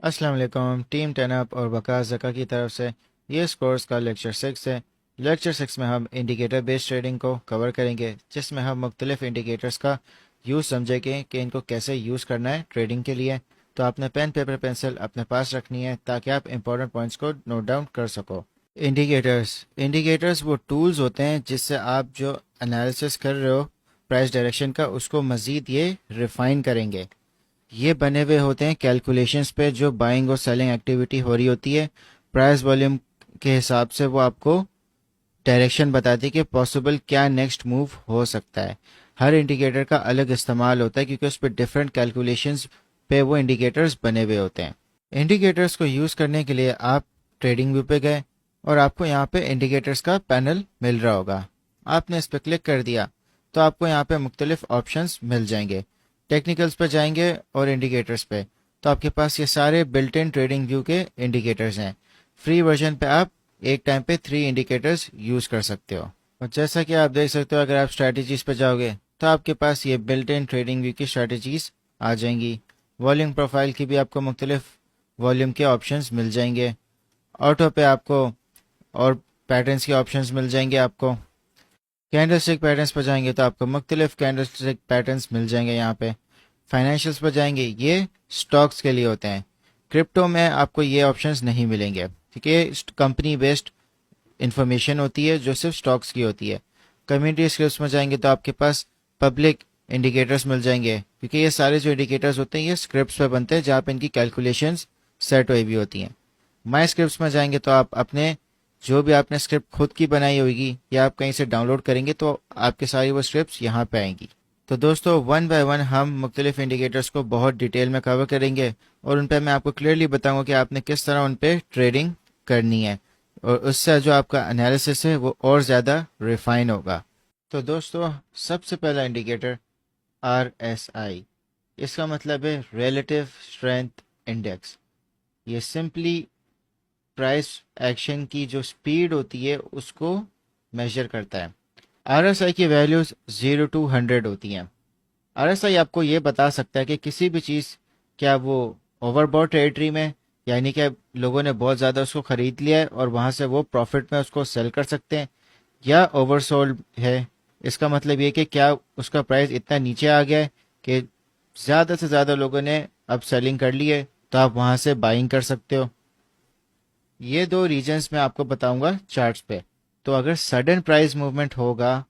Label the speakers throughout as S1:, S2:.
S1: अस्सलाम वालेकुम। Team 10 up और वकास ज़का की तरफ से ये इस कोर्स का लेक्चर 6 है। लेक्चर 6 में हम इंडिकेटर बेस्ड ट्रेडिंग को कवर करेंगे, जिसमें हम मुख्तलिफ इंडिकेटर्स का यूज़ समझेंगे कि इनको कैसे यूज़ करना है ट्रेडिंग के लिए। तो आपने पेन पेपर पेंसिल अपने पास रखनी है ताकि आप इंपॉर्टेंट पॉइंट्स को नोट डाउन कर सको। इंडिकेटर्स वो टूल्स होते हैं जिससे आप जो एनालिसिस कर रहे हो प्राइस डायरेक्शन का, उसको मज़ीद ये रिफ़ाइन करेंगे। ये बने हुए होते हैं कैलकुलेशंस पे जो बाइंग और सेलिंग एक्टिविटी हो रही होती है। प्राइस वॉल्यूम के हिसाब से वो आपको डायरेक्शन बताती है कि पॉसिबल क्या नेक्स्ट मूव हो सकता है। हर इंडिकेटर का अलग इस्तेमाल होता है क्योंकि उस पर डिफरेंट कैलकुलेशंस पे वो इंडिकेटर्स बने हुए होते हैं। इंडिकेटर्स को यूज़ करने के लिए आप ट्रेडिंग व्यू पे गए और आपको यहाँ पे इंडिकेटर्स का पैनल मिल रहा होगा। आपने इस पर क्लिक कर दिया तो आपको यहाँ पे मुख्तलिफ ऑप्शंस मिल जाएंगे। टेक्निकल्स पे जाएंगे और इंडिकेटर्स पे, तो आपके पास ये सारे बिल्ट इन ट्रेडिंग व्यू के इंडिकेटर्स हैं। फ्री वर्जन पे आप एक टाइम पे 3 इंडिकेटर्स यूज़ कर सकते हो। और जैसा कि आप देख सकते हो, अगर आप स्ट्रैटेजीज पे जाओगे तो आपके पास ये बिल्ट इन ट्रेडिंग व्यू की स्ट्रैटेजीज आ जाएंगी। वॉल्यूम प्रोफाइल की भी आपको मुख्तलिफ वॉल्यूम के ऑप्शंस मिल जाएंगे। ऑटो पे आपको और पैटर्न्स के ऑप्शंस मिल जाएंगे। आपको कैंडलस्टिक पैटर्न्स पर जाएंगे तो आपको मुख्तलिफ कैंडलस्टिक पैटर्न्स मिल जाएंगे। यहाँ पे फाइनेंशियल्स पर जाएंगे, ये स्टॉक्स के लिए होते हैं। क्रिप्टो में आपको ये ऑप्शंस नहीं मिलेंगे क्योंकि कंपनी बेस्ड इंफॉर्मेशन होती है जो सिर्फ स्टॉक्स की होती है। कम्युनिटी स्क्रिप्ट्स में जाएंगे तो आपके पास पब्लिक इंडिकेटर्स मिल जाएंगे क्योंकि ये सारे जो इंडिकेटर्स होते हैं ये स्क्रिप्ट्स पे बनते हैं जहाँ पे इनकी कैलकुलेशंस सेट हुई भी होती हैं। माई स्क्रिप्ट्स में जाएंगे तो आप अपने जो भी आपने स्क्रिप्ट खुद की बनाई होगी या आप कहीं से डाउनलोड करेंगे तो आपके सारी वो स्क्रिप्ट्स यहाँ पे आएंगी। तो दोस्तों, वन बाय वन हम मुख्तलिफ इंडिकेटर्स को बहुत डिटेल में कवर करेंगे और उन पर मैं आपको क्लियरली बताऊंगा कि आपने किस तरह उन पर ट्रेडिंग करनी है और उससे जो आपका एनालिसिस है वो और ज़्यादा रिफाइन होगा। तो दोस्तों, सबसे पहला इंडिकेटर RSI, इसका मतलब है रिलेटिव स्ट्रेंथ इंडेक्स। ये सिंपली प्राइस एक्शन की जो स्पीड होती है उसको मेजर करता है। RSI की वैल्यूज 0 to 100 होती हैं। RSI आपको ये बता सकता है कि किसी भी चीज़ क्या वो ओवरबॉट टेरिटरी में, यानी कि लोगों ने बहुत ज़्यादा उसको ख़रीद लिया है और वहाँ से वो प्रॉफिट में उसको सेल कर सकते हैं, या ओवरसोल्ड है। इसका मतलब ये कि क्या उसका प्राइस इतना नीचे आ गया है कि ज़्यादा से ज़्यादा लोगों ने अब सेलिंग कर ली है तो आप वहाँ से बाइंग कर सकते हो। ये दो रीजन्स मैं आपको बताऊंगा चार्ट्स पे। तो अगर सडन प्राइस मूवमेंट होगा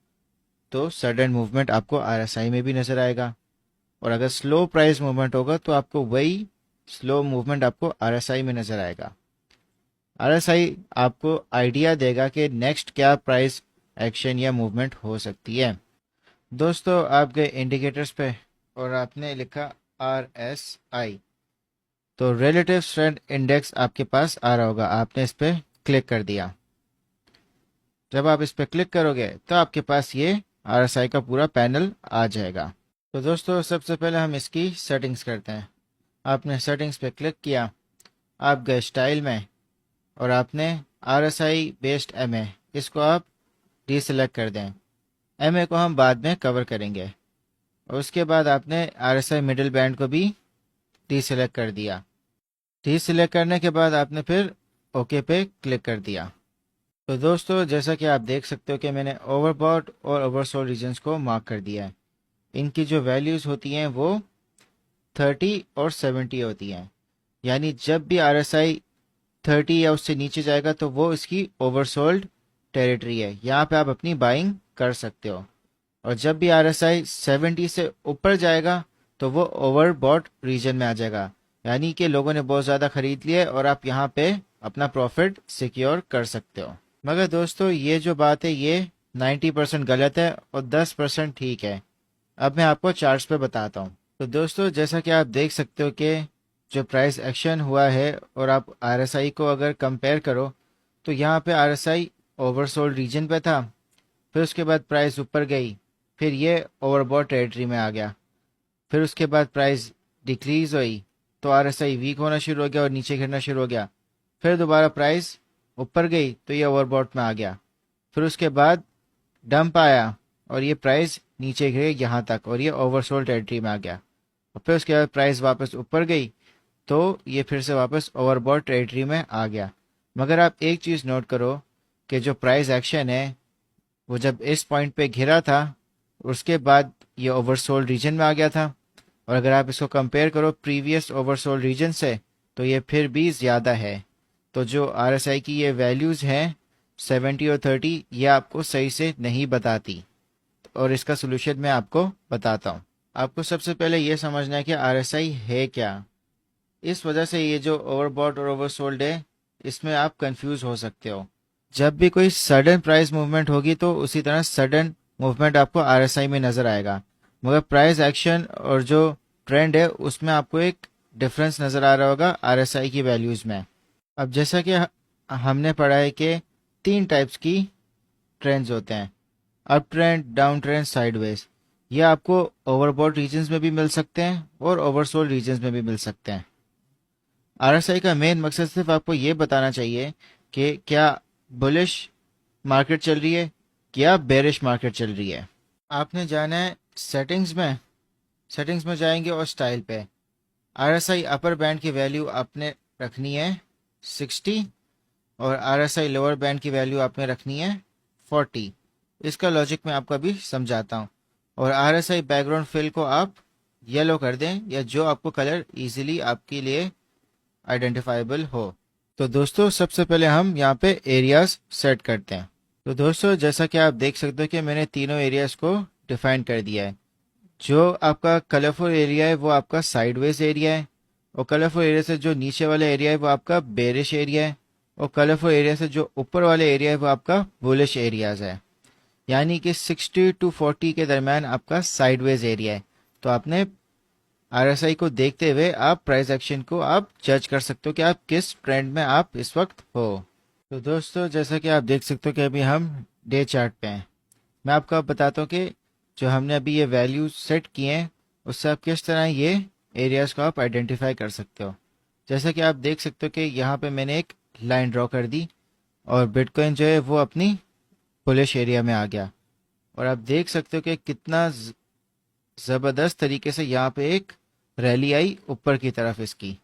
S1: तो सडन मूवमेंट आपको RSI में भी नजर आएगा, और अगर स्लो प्राइस मूवमेंट होगा तो आपको वही स्लो मूवमेंट आपको RSI में नजर आएगा। RSI आपको आइडिया देगा कि नेक्स्ट क्या प्राइस एक्शन या मूवमेंट हो सकती है। दोस्तों, आप गए इंडिकेटर्स पे और आपने लिखा RSI, तो रिलेटिव स्ट्रेंथ इंडेक्स आपके पास आ रहा होगा। आपने इस पर क्लिक कर दिया। जब आप इस पर क्लिक करोगे तो आपके पास ये RSI का पूरा पैनल आ जाएगा। तो दोस्तों, सबसे पहले हम इसकी सेटिंग्स करते हैं। आपने सेटिंग्स पे क्लिक किया, आप गए स्टाइल में और आपने RSI बेस्ड MA, इसको आप डीसेलेक्ट कर दें। MA को हम बाद में कवर करेंगे। और उसके बाद आपने RSI मिडिल बैंड को भी डीसेलेक्ट कर दिया। डीसेलेक्ट करने के बाद आपने फिर ओके पे क्लिक कर दिया। तो दोस्तों, जैसा कि आप देख सकते हो कि मैंने ओवरबॉट और ओवरसोल्ड रीजन्स को मार्क कर दिया है। इनकी जो वैल्यूज़ होती हैं वो 30 और 70 होती हैं। यानी जब भी RSI 30 या उससे नीचे जाएगा तो वो इसकी ओवरसोल्ड टेरिटरी है, यहाँ पे आप अपनी बाइंग कर सकते हो। और जब भी RSI 70 से ऊपर जाएगा तो वो ओवरबॉट रीजन में आ जाएगा, यानी कि लोगों ने बहुत ज़्यादा खरीद लिया है और आप यहाँ पे अपना प्रॉफिट सिक्योर कर सकते हो। मगर दोस्तों, ये जो बात है ये 90% गलत है और 10% ठीक है। अब मैं आपको चार्ट्स पे बताता हूँ। तो दोस्तों, जैसा कि आप देख सकते हो कि जो प्राइस एक्शन हुआ है और आप RSI को अगर कंपेयर करो तो यहाँ पे RSI ओवरसोल्ड रीजन पे था, फिर उसके बाद प्राइस ऊपर गई, फिर ये ओवरबॉट टेरिटरी में आ गया, फिर उसके बाद प्राइस डिक्रीज हुई तो आरएसआई वीक होना शुरू हो गया और नीचे गिरना शुरू हो गया, फिर दोबारा प्राइस ऊपर गई तो ये ओवरबॉट में आ गया, फिर उसके बाद डंप आया और ये प्राइस नीचे गिरे यहाँ तक और ये ओवरसोल्ड टेरिटरी में आ गया, और फिर उसके बाद प्राइस वापस ऊपर गई तो ये फिर से वापस ओवरबॉट टेरिटरी में आ गया। मगर आप एक चीज़ नोट करो कि जो प्राइस एक्शन है वो जब इस पॉइंट पे घिरा था उसके बाद ये ओवरसोल्ड रीजन में आ गया था, और अगर आप इसको कंपेयर करो प्रीवियस ओवरसोल्ड रीजन से तो ये फिर भी ज़्यादा है। तो जो आरएसआई की ये वैल्यूज़ हैं 70 और 30 ये आपको सही से नहीं बताती, और इसका सोल्यूशन मैं आपको बताता हूँ। आपको सबसे पहले ये समझना है कि आरएसआई है क्या। इस वजह से ये जो ओवरबॉट और ओवरसोल्ड है इसमें आप कंफ्यूज हो सकते हो। जब भी कोई सडन प्राइस मूवमेंट होगी तो उसी तरह सडन मूवमेंट आपको आरएसआई में नज़र आएगा, मगर प्राइस एक्शन और जो ट्रेंड है उसमें आपको एक डिफरेंस नज़र आ रहा होगा आरएसआई की वैल्यूज़ में। अब जैसा कि हमने पढ़ा है कि 3 टाइप्स की ट्रेंड्स होते हैं, up trend, down trend, sideways. ये आपको ओवरबॉट रीजन्स में भी मिल सकते हैं और ओवरसोल्ड रीजन्स में भी मिल सकते हैं। आरएसआई का मेन मकसद सिर्फ आपको ये बताना चाहिए कि क्या बुलिश मार्केट चल रही है क्या बेरिश मार्केट चल रही है। आपने जाना है सेटिंग्स में जाएंगे और स्टाइल पे आरएसआई अपर बैंड की वैल्यू आपने रखनी है 60 और आरएसआई लोअर बैंड की वैल्यू आपने रखनी है 40। इसका लॉजिक मैं आपको अभी समझाता हूँ। और आरएसआई बैकग्राउंड फिल को आप येलो कर दें या जो आपको कलर इजीली आपके लिए आइडेंटिफाइबल हो। तो दोस्तों सबसे पहले हम यहाँ पे एरियाज सेट करते हैं। तो दोस्तों जैसा कि आप देख सकते हो कि मैंने तीनों एरियाज को डिफाइन कर दिया है। जो आपका कलरफुल एरिया है वो आपका साइडवेज एरिया है, और कलरफुल एरिया से जो नीचे वाला एरिया है वो आपका बेरिश एरिया है, और कलरफुल एरिया से जो ऊपर वाले एरिया है वो आपका बुलिश एरियाज है। यानी कि 60 टू 40 के दरमियान आपका साइडवेज एरिया है। तो आपने आरएसआई को देखते हुए आप प्राइस एक्शन को आप जज कर सकते हो कि आप किस ट्रेंड में आप इस वक्त हो। तो दोस्तों जैसा कि आप देख सकते हो कि अभी हम डे चार्ट पे हैं। मैं आपको अब बताता हूँ कि जो हमने अभी ये वैल्यू सेट किए हैं उससे आप किस तरह ये एरियाज को आप आइडेंटिफाई कर सकते हो। जैसा कि आप देख सकते हो कि यहाँ पे मैंने एक लाइन ड्रॉ कर दी और बिटकॉइन जो है वो अपनी बुलिश एरिया में आ गया, और आप देख सकते हो कि कितना ज़बरदस्त तरीके से यहाँ पे एक रैली आई ऊपर की तरफ इसकी,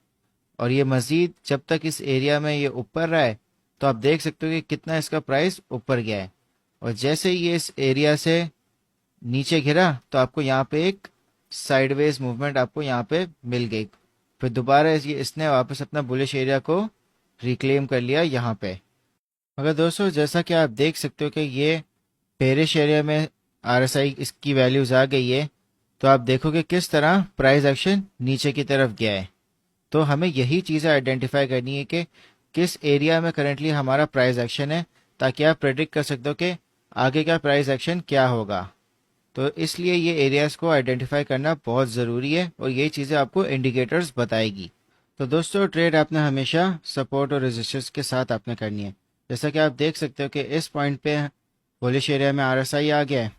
S1: और ये मज़ीद जब तक इस एरिया में ये ऊपर रहा है तो आप देख सकते हो कि कितना इसका प्राइस ऊपर गया है, और जैसे ही ये इस एरिया से नीचे गिरा तो आपको यहाँ पे एक साइडवेज मूवमेंट आपको यहाँ पे मिल गई। फिर दोबारा इसने वापस अपना बुलिश एरिया को रिक्लेम कर लिया यहाँ पे। मगर दोस्तों जैसा कि आप देख सकते हो कि ये बेरिश एरिया में आरएसआई इसकी वैल्यूज आ गई है, तो आप देखोगे किस तरह प्राइस एक्शन नीचे की तरफ गया है। तो हमें यही चीज़ें आइडेंटिफाई करनी है कि किस एरिया में करंटली हमारा प्राइस एक्शन है, ताकि आप प्रेडिक्ट कर सकते हो कि आगे का प्राइस एक्शन क्या होगा। तो इसलिए ये एरियाज को आइडेंटिफाई करना बहुत ज़रूरी है और ये चीज़ें आपको इंडिकेटर्स बताएगी। तो दोस्तों ट्रेड आपने हमेशा सपोर्ट और रेजिस्टेंस के साथ आपने करनी है। जैसा कि आप देख सकते हो कि इस पॉइंट पे बुलिश एरिया में आरएसआई आ गया है,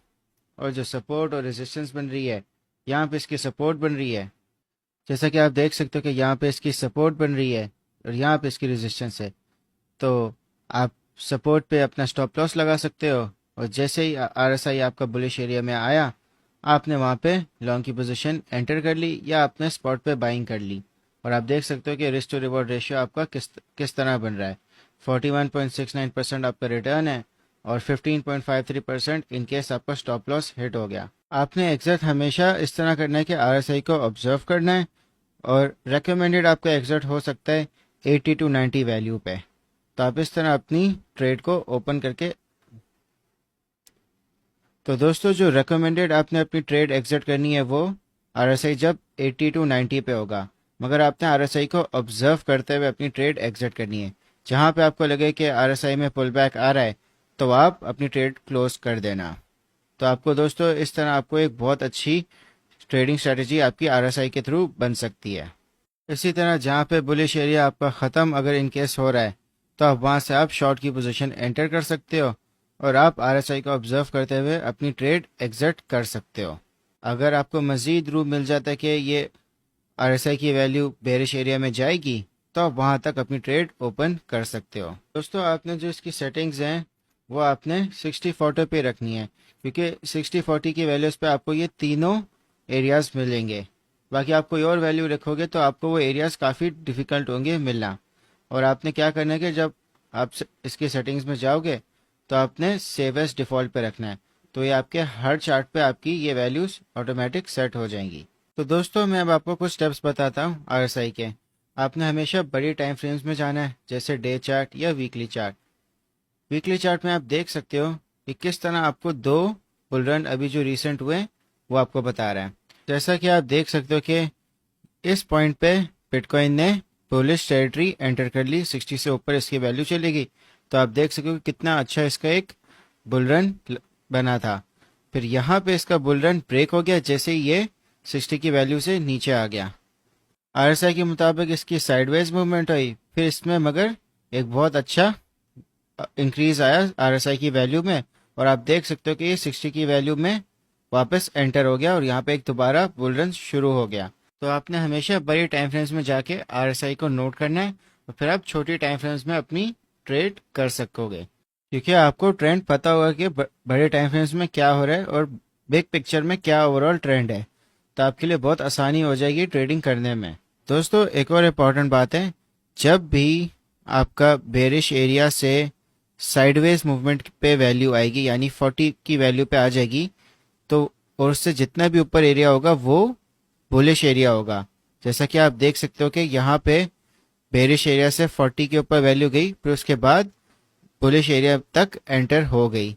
S1: और जो सपोर्ट और रेजिस्टेंस बन रही है यहाँ पे इसकी सपोर्ट बन रही है। जैसा कि आप देख सकते हो कि यहाँ पे इसकी सपोर्ट बन रही है और यहाँ पे इसकी रेजिस्टेंस है। तो आप सपोर्ट पे अपना स्टॉप लॉस लगा सकते हो, और जैसे ही आरएसआई आपका बुलिश एरिया में आया आपने वहाँ पे लॉन्ग की पोजीशन एंटर कर ली या आपने स्पॉट पे बाइंग कर ली, और आप देख सकते हो कि रिस्क टू रिवॉर्ड रेशियो आपका किस तरह बन रहा है। 41.69% आपका रिटर्न है और 15.53% इन केस आपका स्टॉप लॉस हिट हो गया। आपने एग्जिट हमेशा इस तरह करना है कि आरएसआई को ऑब्जर्व करना है, और रेकमेंडेड आपका एग्जिट हो सकता है 80 टू 90 वैल्यू पे। तो आप इस तरह अपनी ट्रेड को ओपन करके, तो दोस्तों जो रेकमेंडेड आपने अपनी ट्रेड एग्जिट करनी है वो आरएसआई जब 80 टू 90 पे होगा, मगर आपने आरएसआई को ऑब्जर्व करते हुए अपनी ट्रेड एग्जिट करनी है। जहां पे आपको लगे कि आरएसआई में पुल बैक आ रहा है तो आप अपनी ट्रेड क्लोज कर देना। तो आपको दोस्तों इस तरह आपको एक बहुत अच्छी ट्रेडिंग स्ट्रेटजी आपकी आरएसआई के थ्रू बन सकती है। इसी तरह जहाँ पे बुलिश एरिया आपका ख़त्म अगर इन केस हो रहा है तो आप वहाँ से आप शॉर्ट की पोजीशन एंटर कर सकते हो और आप आरएसआई को ऑब्जर्व करते हुए अपनी ट्रेड एग्जिट कर सकते हो। अगर आपको मज़ीद रूम मिल जाता है कि ये आरएसआई की वैल्यू बेरिश एरिया में जाएगी तो आप वहाँ तक अपनी ट्रेड ओपन कर सकते हो। दोस्तों, आपने जो इसकी सेटिंग्स हैं वो आपने 60-40 पे रखनी है, क्योंकि 60-40 की वैल्यूज़ पे आपको ये तीनों एरियाज़ मिलेंगे। बाकी आप कोई और वैल्यू रखोगे तो आपको वो एरियाज़ काफ़ी डिफ़िकल्ट होंगे मिलना। और आपने क्या करना है कि जब आप इसकी सेटिंग्स में जाओगे तो आपने सेव एज डिफ़ॉल्ट पे रखना है, तो ये आपके हर चार्ट पे आपकी ये वैल्यूज़ ऑटोमेटिक सेट हो जाएंगी। तो दोस्तों, मैं अब आपको कुछ स्टेप्स बताता हूँ आरएसआई के। आपने हमेशा बड़ी टाइम फ्रेम्स में जाना है, जैसे डे चार्ट या वीकली चार्ट। वीकली चार्ट में आप देख सकते हो कि किस तरह आपको दो बुल रन अभी जो रिसेंट हुए वो आपको बता रहा है। जैसा कि आप देख सकते हो कि इस पॉइंट पे बिटकॉइन ने बुलिश टेरिटरी एंटर कर ली, 60 से ऊपर इसकी वैल्यू चलेगी। तो आप देख सकते हो कि कितना अच्छा इसका एक बुल रन बना था। फिर यहाँ पे इसका बुल रन ब्रेक हो गया जैसे ही ये 60 की वैल्यू से नीचे आ गया। आरएसआई के मुताबिक इसकी साइडवेज मूवमेंट हुई, फिर इसमें मगर एक बहुत अच्छा इंक्रीज आया आरएसआई की वैल्यू में, और आप देख सकते हो कि ये 60 की वैल्यू में वापस एंटर हो गया और यहाँ पे एक दोबारा बुल रन शुरू हो गया। तो आपने हमेशा बड़ी टाइम फ्रेम्स में जाके आरएसआई को नोट करना है और फिर आप छोटी टाइम फ्रेम्स में अपनी ट्रेड कर सकोगे, क्योंकि आपको ट्रेंड पता होगा कि बड़े टाइम फ्रेम्स में क्या हो रहा है और बिग पिक्चर में क्या ओवरऑल ट्रेंड है। तो आपके लिए बहुत आसानी हो जाएगी ट्रेडिंग करने में। दोस्तों, एक और इम्पॉर्टेंट बात है, जब भी आपका बेरिश एरिया से साइडवेज मूवमेंट पे वैल्यू आएगी यानी 40 की वैल्यू पे आ जाएगी, तो और उससे जितना भी ऊपर एरिया होगा वो बुलिश एरिया होगा। जैसा कि आप देख सकते हो कि यहाँ पे बेरिश एरिया से 40 के ऊपर वैल्यू गई, फिर उसके बाद बुलिश एरिया तक एंटर हो गई।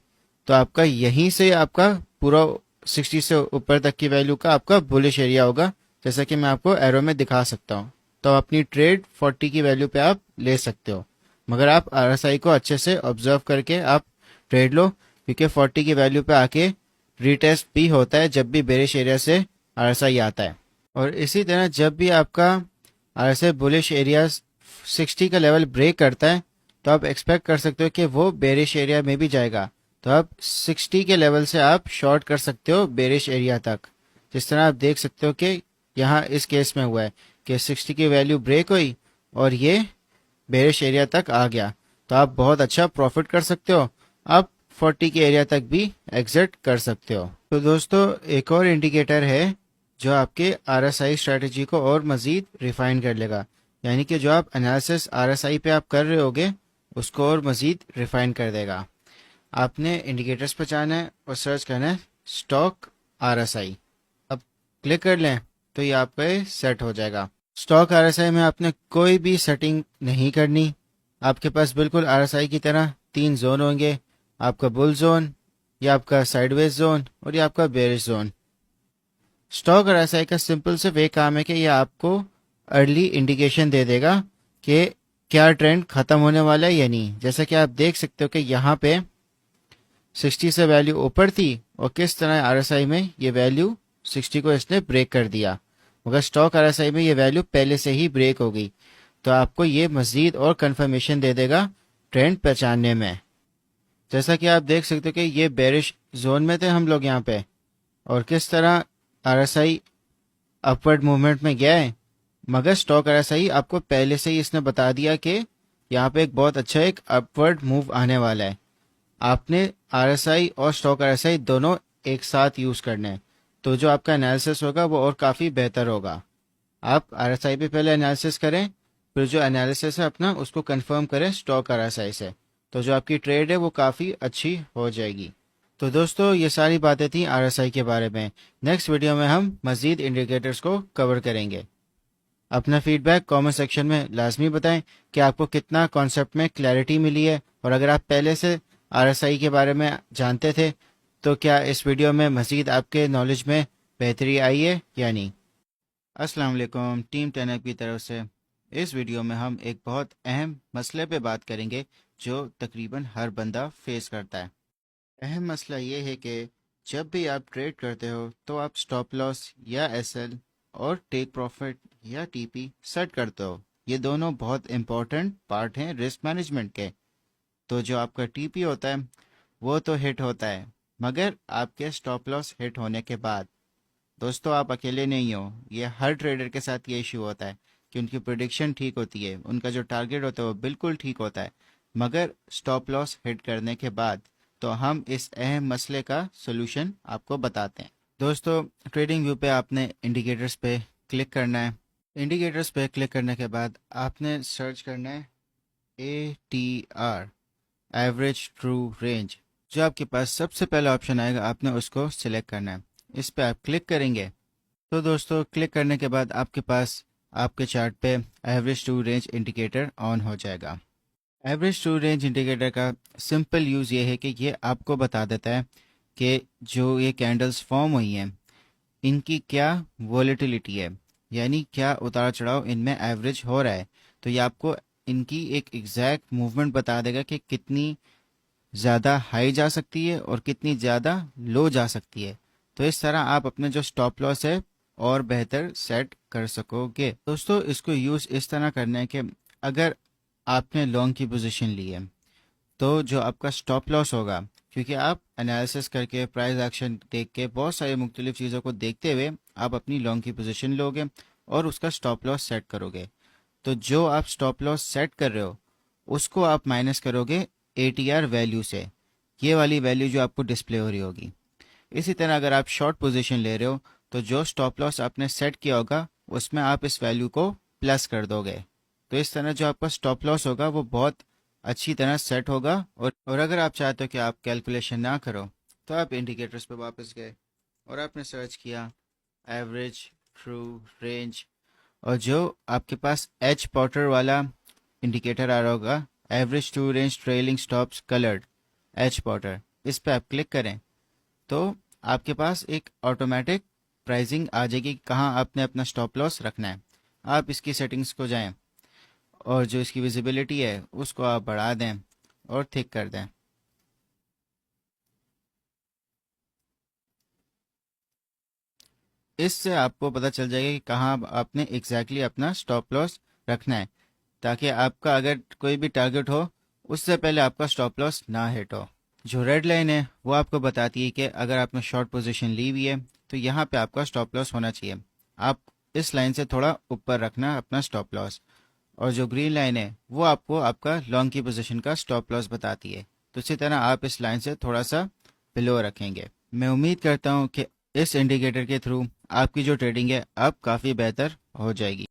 S1: तो आपका यहीं से आपका पूरा 60 से ऊपर तक की वैल्यू का आपका बुलिश एरिया होगा, जैसा कि मैं आपको एरो में दिखा सकता हूँ। तो अपनी ट्रेड 40 की वैल्यू पे आप ले सकते हो, मगर आप आरएसआई को अच्छे से ऑब्जर्व करके आप ट्रेड लो, क्योंकि 40 की वैल्यू पे आके रीटेस्ट भी होता है जब भी बेरिश एरिया से आरएसआई आता है। और इसी तरह जब भी आपका आरएसआई बुलिश एरिया 60 का लेवल ब्रेक करता है तो आप एक्सपेक्ट कर सकते हो कि वो बेरिश एरिया में भी जाएगा। तो आप 60 के लेवल से आप शॉर्ट कर सकते हो बेरिश एरिया तक। जिस तरह आप देख सकते हो कि यहाँ इस केस में हुआ है कि 60 की वैल्यू ब्रेक हुई और ये बेरिश एरिया तक आ गया, तो आप बहुत अच्छा प्रॉफिट कर सकते हो। आप 40 के एरिया तक भी एग्जिट कर सकते हो। तो दोस्तों, एक और इंडिकेटर है जो आपके आरएसआई स्ट्रेटजी को और मज़ीद रिफाइन कर लेगा, यानी कि जो आप एनालिसिस आरएसआई पे आप कर रहे होगे उसको और मज़ीद रिफाइन कर देगा। आपने इंडिकेटर्स पे जाना है और सर्च करना है स्टॉक आरएसआई। अब क्लिक कर लें तो ये आपका सेट हो जाएगा। स्टॉक आरएसआई में आपने कोई भी सेटिंग नहीं करनी। आपके पास बिल्कुल आरएसआई की तरह तीन जोन होंगे, आपका बुल जोन, या आपका साइडवेज जोन और ये आपका बेरिश जोन। स्टॉक आरएसआई का सिंपल से वे काम है कि ये आपको अर्ली इंडिकेशन दे देगा कि क्या ट्रेंड खत्म होने वाला है या नहीं। जैसा कि आप देख सकते हो कि यहाँ पे 60 से वैल्यू ऊपर थी और किस तरह आरएसआई में ये वैल्यू 60 को इसने ब्रेक कर दिया, मगर स्टॉक आरएसआई में ये वैल्यू पहले से ही ब्रेक हो गई। तो आपको ये मजीद और कंफर्मेशन दे देगा ट्रेंड पहचानने में। जैसा कि आप देख सकते हो कि ये बेरिश जोन में थे हम लोग यहाँ पे, और किस तरह आरएसआई अपवर्ड मूवमेंट में गया है, मगर स्टॉक आरएसआई आपको पहले से ही इसने बता दिया कि यहाँ पे एक बहुत अच्छा एक अपवर्ड मूव आने वाला है। आपने आरएसआई और स्टॉक आरएसआई दोनों एक साथ यूज करने हैं, तो जो आपका एनालिसिस होगा वो और काफ़ी बेहतर होगा। आप आरएसआई पे पहले एनालिसिस करें, फिर जो एनालिसिस है अपना उसको कंफर्म करें स्टॉक आरएसआई से, तो जो आपकी ट्रेड है वो काफ़ी अच्छी हो जाएगी। तो दोस्तों, ये सारी बातें थी आरएसआई के बारे में। नेक्स्ट वीडियो में हम मज़ीद इंडिकेटर्स को कवर करेंगे। अपना फीडबैक कमेंट सेक्शन में लाजमी बताएं कि आपको कितना कॉन्सेप्ट में क्लैरिटी मिली है, और अगर आप पहले से आरएसआई के बारे में जानते थे तो क्या इस वीडियो में मज़ीद आपके नॉलेज में बेहतरी आई है या नहीं। अस्सलाम वालेकुम, टीम 10 की तरफ से इस वीडियो में हम एक बहुत अहम मसले पे बात करेंगे जो तकरीबन हर बंदा फेस करता है। अहम मसला ये है कि जब भी आप ट्रेड करते हो तो आप स्टॉप लॉस या एसएल और टेक प्रॉफिट या टीपी सेट करते हो। ये दोनों बहुत इंपॉर्टेंट पार्ट हैं रिस्क मैनेजमेंट के। तो जो आपका टीपी होता है वो तो हिट होता है, मगर आपके स्टॉप लॉस हिट होने के बाद दोस्तों आप अकेले नहीं हो, ये हर ट्रेडर के साथ ये इश्यू होता है कि उनकी प्रिडिक्शन ठीक होती है, उनका जो टारगेट होता है वो बिल्कुल ठीक होता है, मगर स्टॉप लॉस हिट करने के बाद तो हम इस अहम मसले का सोल्यूशन आपको बताते हैं। दोस्तों ट्रेडिंग व्यू पे आपने इंडिकेटर्स पे क्लिक करना है। इंडिकेटर्स पे क्लिक करने के बाद आपने सर्च करना है ATR, एवरेज ट्रू रेंज। जो आपके पास सबसे पहला ऑप्शन आएगा आपने उसको सिलेक्ट करना है, इस पे आप क्लिक करेंगे। तो दोस्तों क्लिक करने के बाद आपके पास आपके चार्ट पे average true range indicator on हो जाएगा। एवरेज टू रेंज इंडिकेटर का सिंपल यूज़ ये है कि ये आपको बता देता है कि जो ये कैंडल्स फॉर्म हुई हैं इनकी क्या वॉलेटिलिटी है, यानी क्या उतार चढ़ाव इनमें एवरेज हो रहा है। तो ये आपको इनकी एक एग्जैक्ट मूवमेंट बता देगा कि कितनी ज़्यादा हाई जा सकती है और कितनी ज़्यादा लो जा सकती है। तो इस तरह आप अपने जो स्टॉप लॉस है और बेहतर सेट कर सकोगे। दोस्तों इसको यूज़ इस तरह करना है कि अगर आपने लॉन्ग की पोजीशन ली है तो जो आपका स्टॉप लॉस होगा, क्योंकि आप एनालिसिस करके प्राइस एक्शन देख के बहुत सारी मुख्तलिफ चीज़ों को देखते हुए आप अपनी लॉन्ग की पोजीशन लोगे और उसका स्टॉप लॉस सेट करोगे। तो जो आप स्टॉप लॉस सेट कर रहे हो उसको आप माइनस करोगे ATR वैल्यू से, ये वाली वैल्यू जो आपको डिस्प्ले हो रही होगी। इसी तरह अगर आप शॉर्ट पोजीशन ले रहे हो तो जो स्टॉप लॉस आपने सेट किया होगा उसमें आप इस वैल्यू को प्लस कर दोगे। तो इस तरह जो आपका स्टॉप लॉस होगा वो बहुत अच्छी तरह सेट होगा। और अगर आप चाहते हो कि आप कैलकुलेशन ना करो तो आप इंडिकेटर्स पे वापस गए और आपने सर्च किया एवरेज ट्रू रेंज, और जो आपके पास एच पॉटर वाला इंडिकेटर आ रहा होगा average true range trailing stops coloured H Potter, इस पे आप क्लिक करें तो आपके पास एक ऑटोमेटिक प्राइसिंग आ जाएगी कहाँ आपने अपना स्टॉप लॉस रखना है। आप इसकी सेटिंग्स को जाएं और जो इसकी विजिबिलिटी है उसको आप बढ़ा दें और थिक कर दें। इससे आपको पता चल जाएगा कि कहाँ आपने एग्जैक्टली अपना स्टॉप लॉस रखना है, ताकि आपका अगर कोई भी टारगेट हो उससे पहले आपका स्टॉप लॉस ना हिट हो। जो रेड लाइन है वो आपको बताती है कि अगर आपने शॉर्ट पोजीशन ली हुई है तो यहाँ पे आपका स्टॉप लॉस होना चाहिए। आप इस लाइन से थोड़ा ऊपर रखना अपना स्टॉप लॉस। और जो ग्रीन लाइन है वो आपको आपका लॉन्ग की पोजीशन का स्टॉप लॉस बताती है। तो इसी तरह आप इस लाइन से थोड़ा सा बिलो रखेंगे। मैं उम्मीद करता हूँ कि इस इंडिकेटर के थ्रू आपकी जो ट्रेडिंग है अब काफ़ी बेहतर हो जाएगी।